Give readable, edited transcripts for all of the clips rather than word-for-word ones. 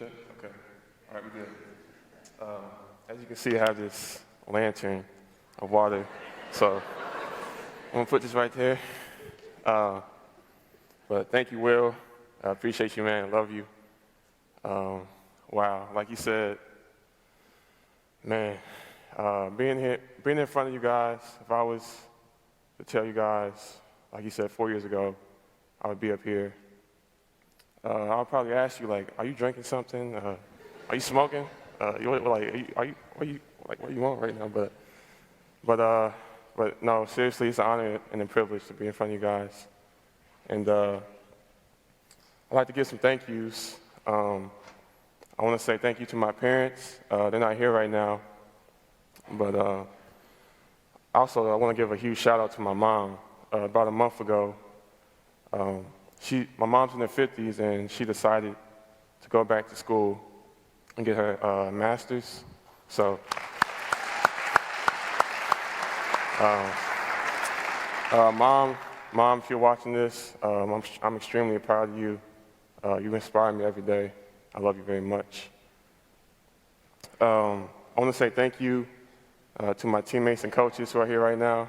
Check? Okay. All right, we're good. As you can see, I have this lantern of water. So I'm going to put this right there. But thank you, Will. I appreciate you, man. Love you. Wow, like you said, man, being here, being in front of you guys, if I was to tell you guys, like you said, 4 years ago, I would be up here. I'll probably ask you, like, are you drinking something? Are you smoking? What do you want right now? But no, seriously, it's an honor and a privilege to be in front of you guys. And I'd like to give some thank yous. I want to say thank you to my parents. They're not here right now. But also, I want to give a huge shout out to my mom. About a month ago, my mom's in her 50s, and she decided to go back to school and get her master's. So, Mom, if you're watching this, I'm extremely proud of you. You inspire me every day. I love you very much. I want to say thank you to my teammates and coaches who are here right now.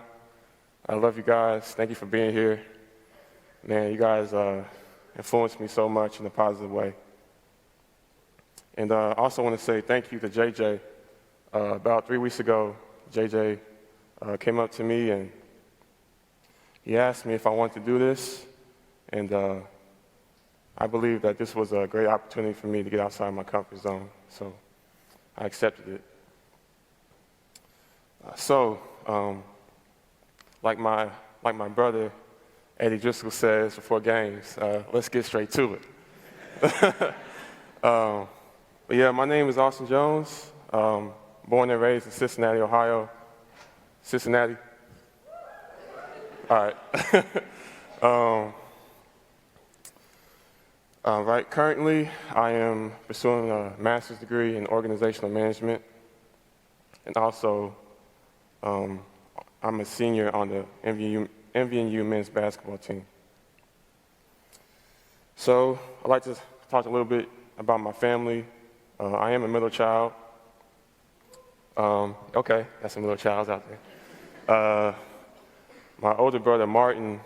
I love you guys. Thank you for being here. Man, you guys influenced me so much in a positive way. And I also want to say thank you to JJ. About 3 weeks ago, JJ came up to me and he asked me if I wanted to do this. And I believe that this was a great opportunity for me to get outside my comfort zone. So I accepted it. Like my brother Eddie Driscoll says before games, let's get straight to it. But yeah, my name is Austin Jones. Born and raised in Cincinnati, Ohio. Cincinnati. All right. Right. Currently, I am pursuing a master's degree in organizational management, and also I'm a senior on the MVNU men's basketball team. So I'd like to talk a little bit about my family. I am a middle child. Okay, that's some middle childs out there. My older brother, Martin,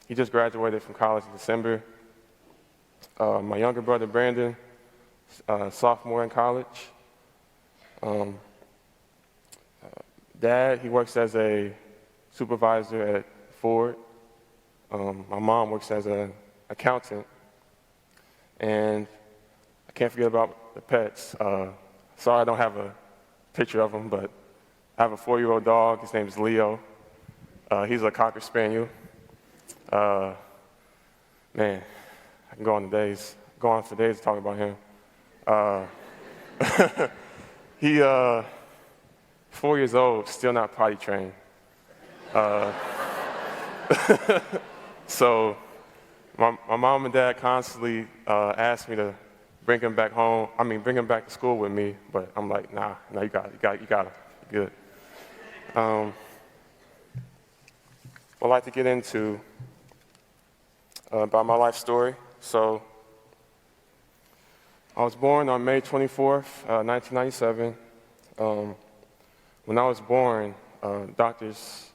he just graduated from college in December. My younger brother, Brandon, sophomore in college. Dad, he works as a supervisor at Ford. My mom works as an accountant. And I can't forget about the pets. Sorry I don't have a picture of him, but I have a 4-year-old dog. His name is Leo. He's a Cocker Spaniel. Man, I can go on for days talking about him. He 4 years old, still not potty trained. So my mom and dad constantly asked me to bring him back to school with me, but I'm like, nah, you got it, good. I'd like to get into about my life story. So I was born on May 24th, 1997. When I was born, doctors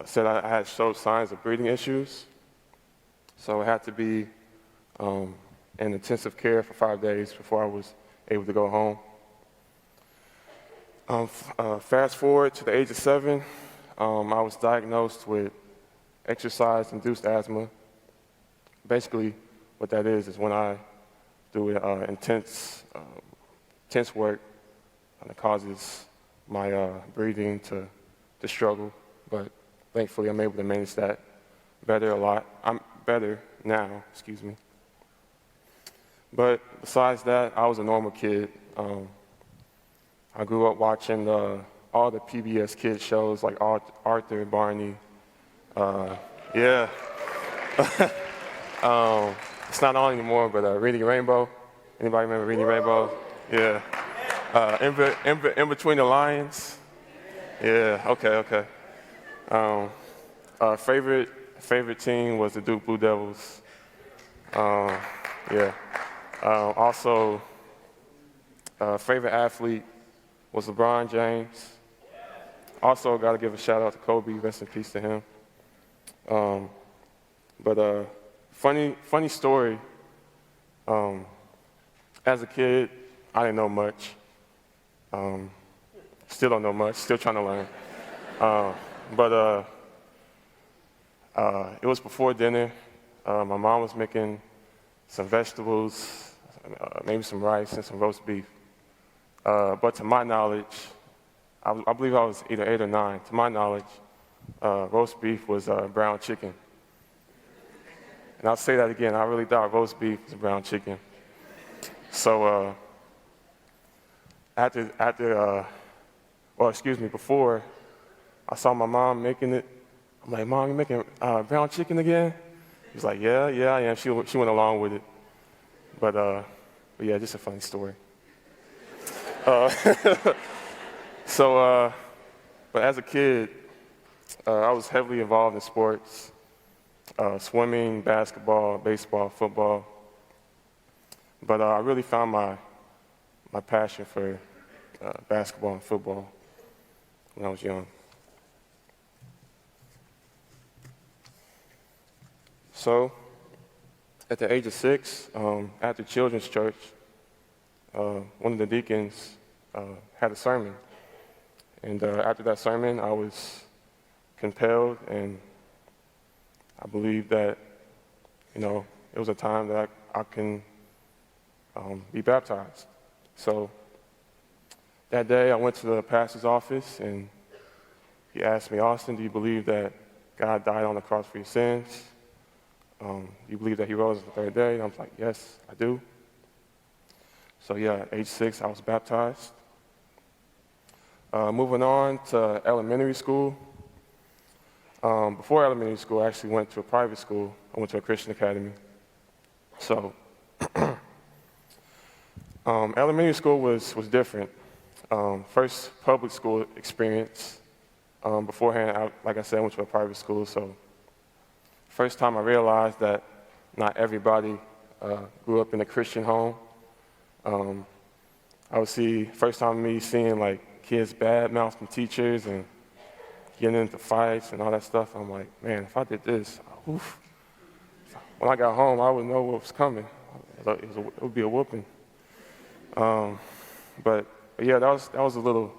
said I had showed signs of breathing issues, so I had to be in intensive care for 5 days before I was able to go home. Fast forward to the age of 7, I was diagnosed with exercise-induced asthma. Basically, what that is when I do intense work, and it causes my breathing to struggle. But thankfully, I'm able to manage that a lot. I'm better now, excuse me. But besides that, I was a normal kid. I grew up watching all the PBS kids shows like Arthur, Barney. Yeah. It's not on anymore, but Reading Rainbow. Anybody remember Reading Rainbow? Yeah. In Between the Lines. Yeah. Okay. Favorite team was the Duke Blue Devils. Yeah. Also, favorite athlete was LeBron James. Also, got to give a shout out to Kobe. Rest in peace to him. But funny story. As a kid, I didn't know much. Still don't know much. Still trying to learn. But it was before dinner. My mom was making some vegetables, maybe some rice and some roast beef. But to my knowledge, I believe I was either 8 or 9. To my knowledge, roast beef was brown chicken. And I'll say that again. I really thought roast beef was brown chicken. So before I saw my mom making it, I'm like, Mom, you making brown chicken again? He's like, yeah, I am. She went along with it. But yeah, just a funny story. But as a kid, I was heavily involved in sports, swimming, basketball, baseball, football. But I really found my passion for basketball and football when I was young. So, at the age of 6, after children's church, one of the deacons had a sermon. And after that sermon, I was compelled, and I believed that, it was a time that I can be baptized. So that day, I went to the pastor's office, and he asked me, Austin, do you believe that God died on the cross for your sins? You believe that he rose on the third day? And I was like, yes, I do. So yeah, at age 6, I was baptized. Moving on to elementary school. Before elementary school, I actually went to a private school. I went to a Christian academy. So elementary school was different. First public school experience. Beforehand, like I said, I went to a private school, so first time I realized that not everybody grew up in a Christian home. I would see, first time me seeing like kids badmouthing teachers and getting into fights and all that stuff. I'm like, man, if I did this, oof. When I got home, I would know what was coming. It would be a whooping. But yeah, that was a little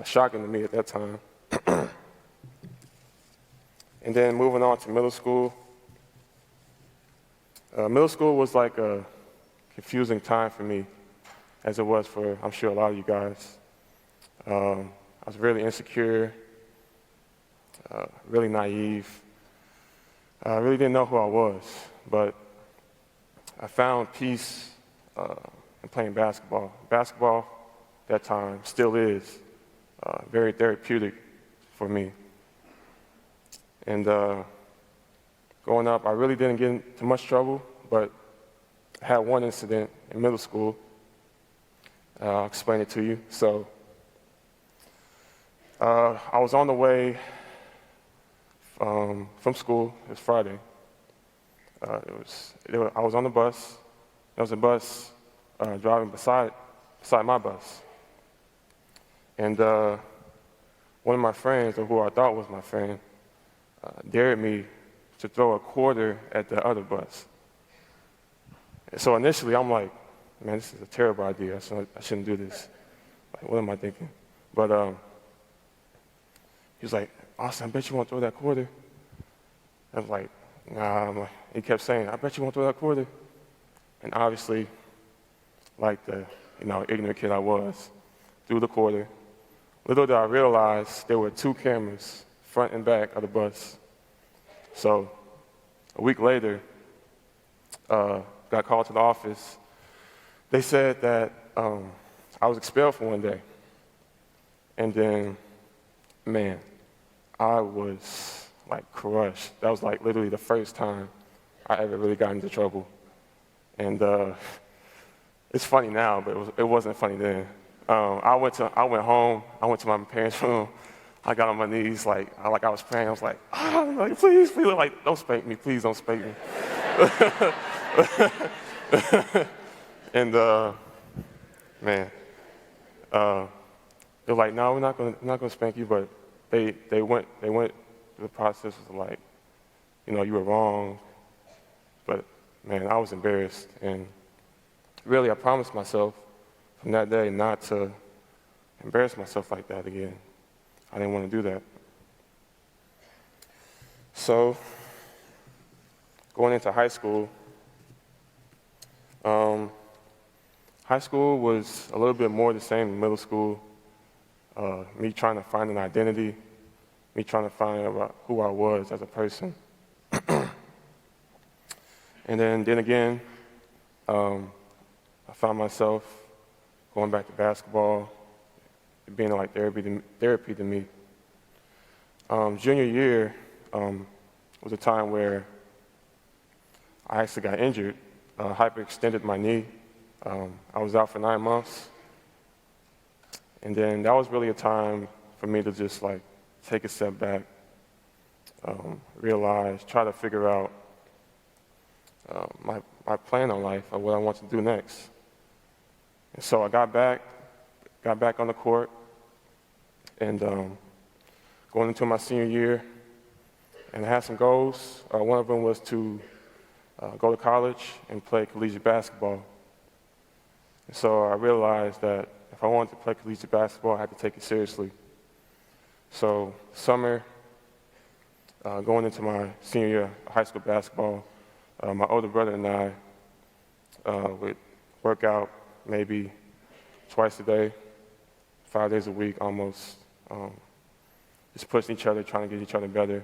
shocking to me at that time. And then moving on to middle school. Middle school was like a confusing time for me, as it was for, I'm sure, a lot of you guys. I was really insecure, really naive. I really didn't know who I was, but I found peace in playing basketball. Basketball, at that time, still is very therapeutic for me. And growing up, I really didn't get into much trouble, but I had one incident in middle school. I'll explain it to you. So I was on the way from school. It was Friday. I was on the bus. There was a bus driving beside my bus. And one of my friends, or who I thought was my friend, dared me to throw a quarter at the other bus. And so initially, I'm like, man, this is a terrible idea. I shouldn't do this. Like, what am I thinking? But he was like, Austin, I bet you won't throw that quarter. I was like, nah. He kept saying, I bet you won't throw that quarter. And obviously, like the ignorant kid I was, threw the quarter. Little did I realize there were 2 cameras, front and back of the bus. So a week later, got called to the office. They said that I was expelled for one day. And then, man, I was like crushed. That was like literally the first time I ever really got into trouble. And it's funny now, but it wasn't funny then. I went home. I went to my parents' room. I got on my knees, like I was praying. I was like, please, like, don't spank me. Please don't spank me. And man, they're like, no, we're not gonna spank you, but they went through the process of like, you were wrong. But man, I was embarrassed, and really, I promised myself from that day not to embarrass myself like that again. I didn't want to do that. So, going into high school, high school was a little bit more the same than middle school. Me trying to find an identity, me trying to find out who I was as a person. And then again, I found myself going back to basketball, being like therapy to me. Junior year was a time where I actually got injured, hyperextended my knee. I was out for 9 months. And then that was really a time for me to just like take a step back, realize, try to figure out my plan on life, or what I want to do next. And so I got back on the court, and going into my senior year, and I had some goals. One of them was to go to college and play collegiate basketball. And so I realized that if I wanted to play collegiate basketball, I had to take it seriously. So summer, going into my senior year of high school basketball, my older brother and I would work out maybe twice a day, 5 days a week almost, just pushing each other, trying to get each other better.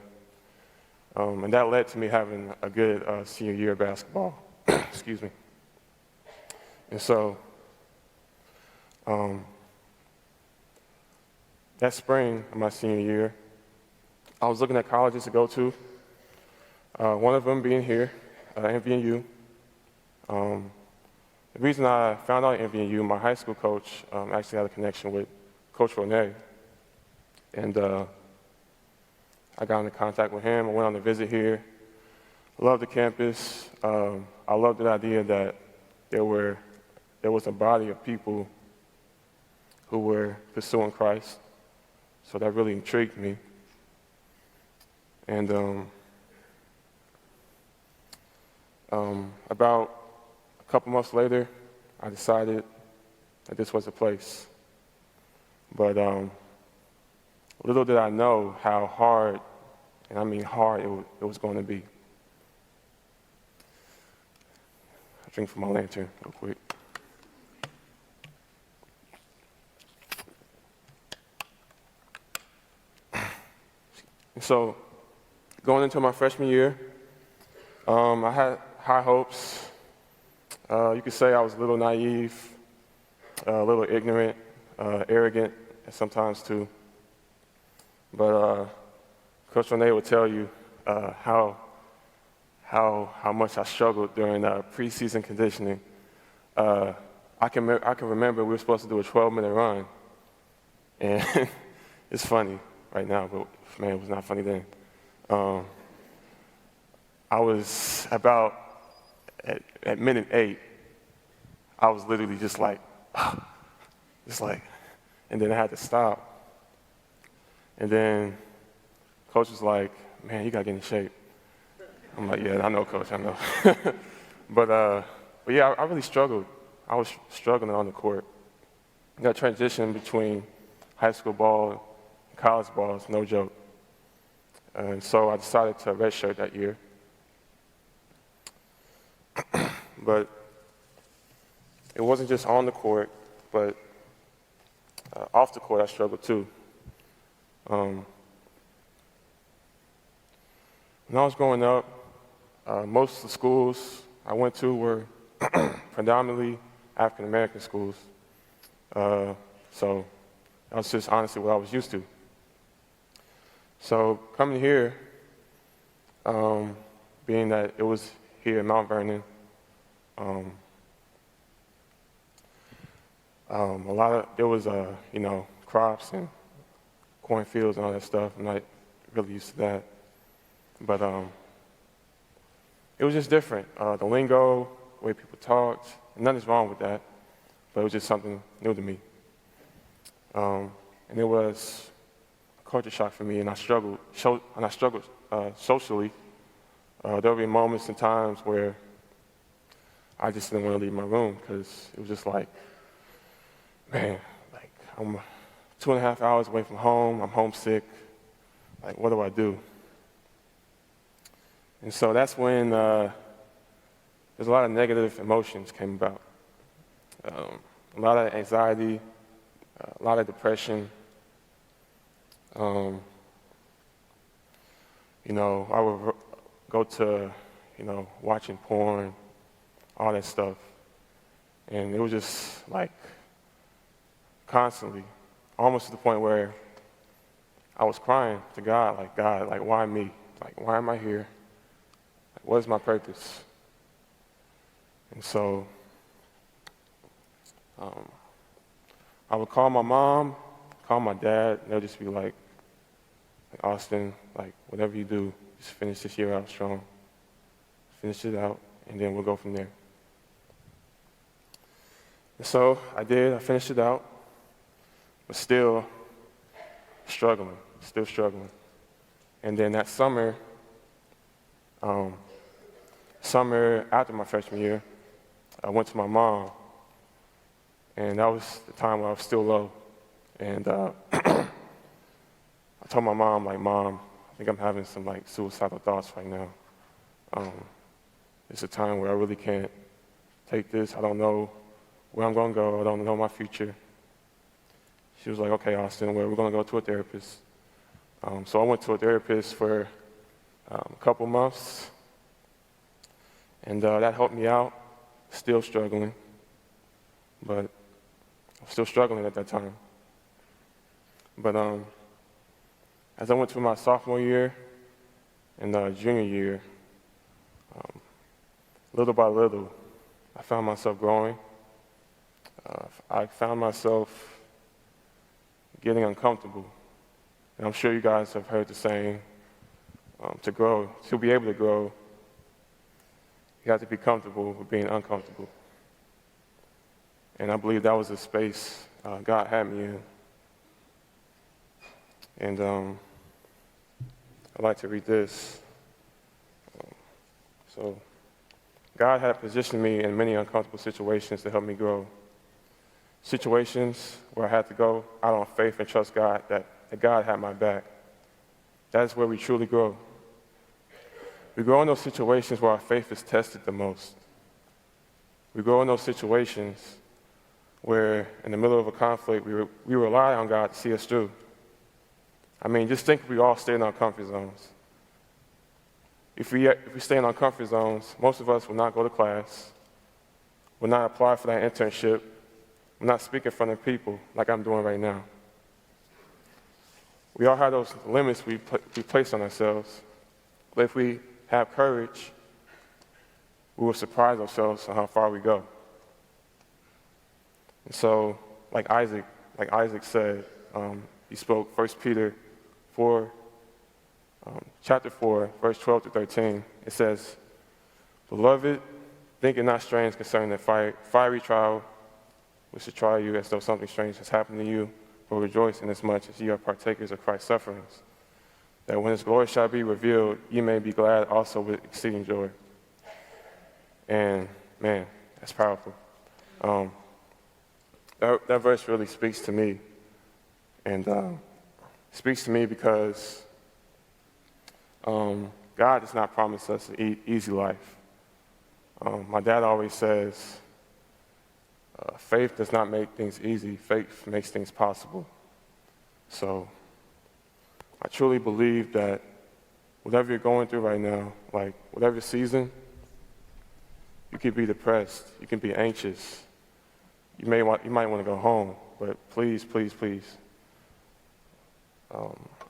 And that led to me having a good senior year of basketball. Excuse me. And so that spring of my senior year, I was looking at colleges to go to, one of them being here, NVNU. The reason I found out NVNU, my high school coach actually had a connection with Coach Vernon. And I got into contact with him. I went on a visit here. Loved the campus. I loved the idea that there was a body of people who were pursuing Christ. So that really intrigued me. And about a couple months later, I decided that this was the place. But little did I know how hard, and I mean hard, it was going to be. I'll drink from my lantern real quick. So, going into my freshman year, I had high hopes. You could say I was a little naive, a little ignorant, arrogant, sometimes too. But Coach Renee would tell you how much I struggled during preseason conditioning. I can remember we were supposed to do a 12-minute run, and it's funny right now, but man, it was not funny then. I was about at minute 8. I was literally just like, and then I had to stop. And then Coach was like, man, you gotta get in shape. I'm like, yeah, I know, Coach, I know. But yeah, I really struggled. I was struggling on the court. That transition between high school ball and college ball is no joke. And so I decided to redshirt that year. But it wasn't just on the court, but off the court I struggled too. When I was growing up, most of the schools I went to were predominantly African American schools. So that was just honestly what I was used to. So coming here, being that it was here in Mount Vernon, there was crops and cornfields and all that stuff. I'm not really used to that, but it was just different. The lingo, the way people talked. And nothing's wrong with that, but it was just something new to me. And it was a culture shock for me, and I struggled socially. There would be moments and times where I just didn't want to leave my room because it was just like, man, like I'm 2.5 hours away from home, I'm homesick, like what do I do? And so that's when there's a lot of negative emotions came about. A lot of anxiety, a lot of depression. I would go to, watching porn, all that stuff. And it was just like constantly, almost to the point where I was crying to God, like, why me? Like, why am I here? Like, what is my purpose? And so I would call my mom, call my dad, and they'll just be like, Austin, like, whatever you do, just finish this year out strong. Finish it out, and then we'll go from there. And so I did, I finished it out, but still struggling. And then that summer after my freshman year, I went to my mom, and that was the time when I was still low. And I told my mom, like, Mom, I think I'm having some, like, suicidal thoughts right now. It's a time where I really can't take this. I don't know where I'm going to go. I don't know my future. She was like, okay, Austin, well, we're going to go to a therapist. So I went to a therapist for a couple months, and that helped me out. Still struggling, but I'm still struggling at that time. But as I went through my sophomore year and junior year, little by little, I found myself growing. I found myself getting uncomfortable. And I'm sure you guys have heard the saying, to be able to grow, you have to be comfortable with being uncomfortable. And I believe that was the space God had me in. And I'd like to read this. So, God had positioned me in many uncomfortable situations to help me grow. Situations where I had to go out on faith and trust God that God had my back. That is where we truly grow. We grow in those situations where our faith is tested the most. We grow in those situations where, in the middle of a conflict, we rely on God to see us through. I mean, just think if we all stay in our comfort zones. If we stay in our comfort zones, most of us will not go to class, will not apply for that internship, will not speak in front of people like I'm doing right now. We all have those limits we place on ourselves. But if we have courage, we will surprise ourselves on how far we go. And so, like Isaac said, he spoke 1 Peter 4, chapter 4, verse 12 to 13. It says, Beloved, think it not strange concerning the fiery trial which should try you as though something strange has happened to you, but rejoice inasmuch as ye are partakers of Christ's sufferings, that when his glory shall be revealed, ye may be glad also with exceeding joy. And man, that's powerful. That verse really speaks to me, and speaks to me because God does not promise us an easy life. My dad always says, faith does not make things easy, faith makes things possible. So I truly believe that whatever you're going through right now, like whatever season, you could be depressed, you can be anxious, you might want to go home, but please, please, please,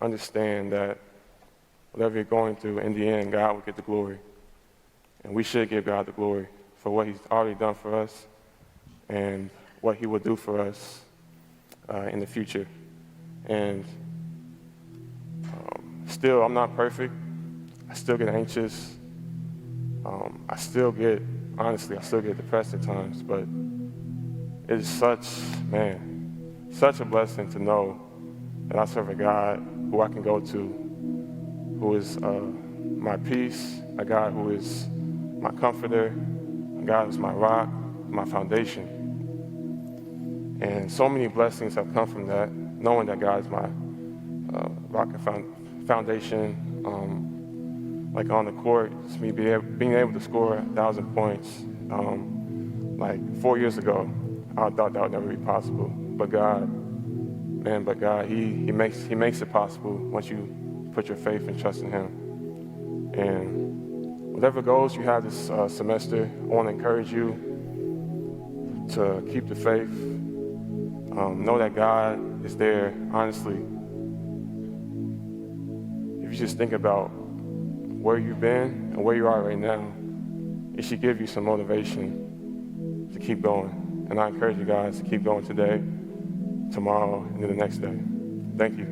understand that whatever you're going through, in the end, God will get the glory. And we should give God the glory for what he's already done for us and what he will do for us in the future. And I'm not perfect. I still get anxious. I still get honestly, I still get depressed at times, but it is such a blessing to know that I serve a God who I can go to, who is my peace, a God who is my comforter, a God who is my rock, my foundation. And so many blessings have come from that, knowing that God is my rock and foundation. Like on the court, it's me being able to score 1,000 points. Like 4 years ago, I thought that would never be possible. But God, He makes it possible once you put your faith and trust in Him. And whatever goals you have this semester, I want to encourage you to keep the faith. Know that God is there. Honestly, if you just think about where you've been and where you are right now, it should give you some motivation to keep going. And I encourage you guys to keep going today, tomorrow, and then the next day. Thank you.